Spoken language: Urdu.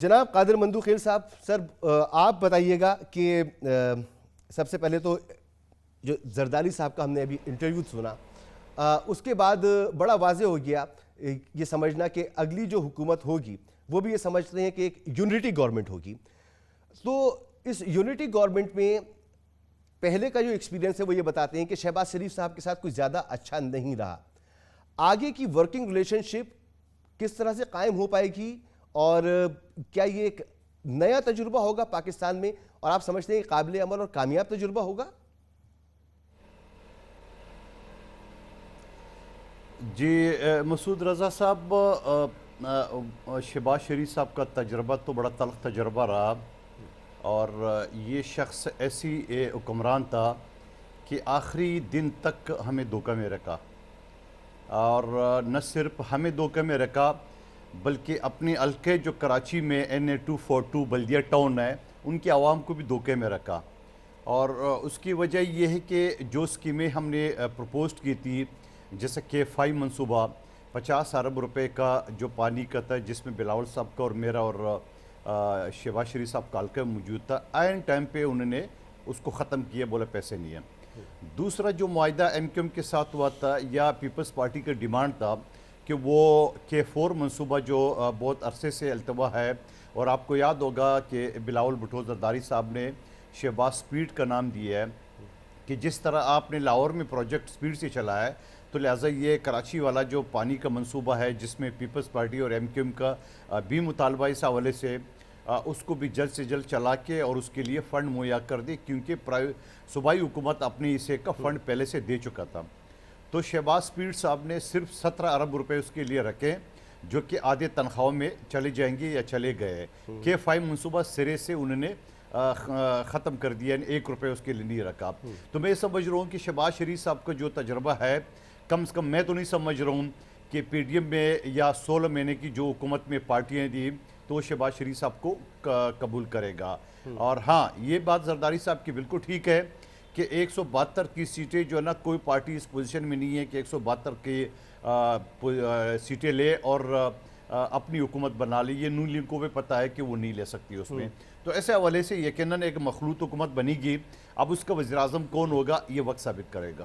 جناب قادر مندوخیل صاحب، سر آپ بتائیے گا کہ سب سے پہلے تو جو زرداری صاحب کا ہم نے ابھی انٹرویو سنا، اس کے بعد بڑا واضح ہو گیا یہ سمجھنا کہ اگلی جو حکومت ہوگی وہ بھی یہ سمجھتے ہیں کہ ایک یونٹی گورنمنٹ ہوگی. تو اس یونٹی گورنمنٹ میں پہلے کا جو ایکسپیرینس ہے وہ یہ بتاتے ہیں کہ شہباز شریف صاحب کے ساتھ کچھ زیادہ اچھا نہیں رہا. آگے کی ورکنگ ریلیشن شپ کس طرح سے قائم ہو پائے گی اور کیا یہ ایک نیا تجربہ ہوگا پاکستان میں اور آپ سمجھتے ہیں کہ قابل عمل اور کامیاب تجربہ ہوگا؟ جی مسعود رضا صاحب، شہباز شریف صاحب کا تجربہ تو بڑا تلخ تجربہ رہا، اور یہ شخص ایسی حکمران تھا کہ آخری دن تک ہمیں دھوکہ میں رکھا، اور نہ صرف ہمیں دھوکہ میں رکھا بلکہ اپنے حلقے جو کراچی میں NA242 بلدیہ ٹاؤن ہے ان کے عوام کو بھی دھوکے میں رکھا. اور اس کی وجہ یہ ہے کہ جو اسکیمیں ہم نے پروپوز کی تھی، جیسے K5 منصوبہ 50 ارب روپے کا جو پانی کا تھا، جس میں بلاول صاحب کا اور میرا اور شہباز شریف صاحب کا حلقہ موجود تھا، عین ٹائم پہ انہوں نے اس کو ختم کیا، بولے پیسے نہیں ہیں. دوسرا جو معاہدہ MQM کے ساتھ ہوا تھا یا پیپلز پارٹی کا ڈیمانڈ تھا کہ وہ K4 منصوبہ جو بہت عرصے سے التوا ہے، اور آپ کو یاد ہوگا کہ بلاول بھٹو زرداری صاحب نے شہباز سپیڈ کا نام دیا ہے کہ جس طرح آپ نے لاہور میں پروجیکٹ سپیڈ سے چلا ہے، تو لہٰذا یہ کراچی والا جو پانی کا منصوبہ ہے جس میں پیپلز پارٹی اور MQM کا بھی مطالبہ اس حوالے سے، اس کو بھی جلد سے جلد چلا کے اور اس کے لیے فنڈ مہیا کر دے، کیونکہ صوبائی حکومت اپنے حصے کا فنڈ پہلے سے دے چکا تھا. تو شہباز سپیڈ صاحب نے صرف 17 ارب روپے اس کے لیے رکھے، جو کہ آدھے تنخواہوں میں چلے جائیں گے یا چلے گئے. K5 منصوبہ سرے سے انہوں نے ختم کر دیا، 1 روپے اس کے لیے نہیں رکھا. تو میں سمجھ رہا ہوں کہ شہباز شریف صاحب کا جو تجربہ ہے، کم سے کم میں تو نہیں سمجھ رہا ہوں کہ PDM میں یا 16 مہینے کی جو حکومت میں پارٹیاں دی تو وہ شہباز شریف صاحب کو قبول کرے گا. اور ہاں، یہ بات زرداری صاحب کی بالکل ٹھیک ہے کہ 172 کی سیٹیں جو ہے نا، کوئی پارٹی اس پوزیشن میں نہیں ہے کہ 172 کی سیٹیں لے اور اپنی حکومت بنا لی. یہ نون لیگ کو بھی پتہ ہے کہ وہ نہیں لے سکتی اس میں. تو ایسے حوالے سے یقیناً ایک مخلوط حکومت بنے گی. اب اس کا وزیر اعظم کون ہوگا یہ وقت ثابت کرے گا.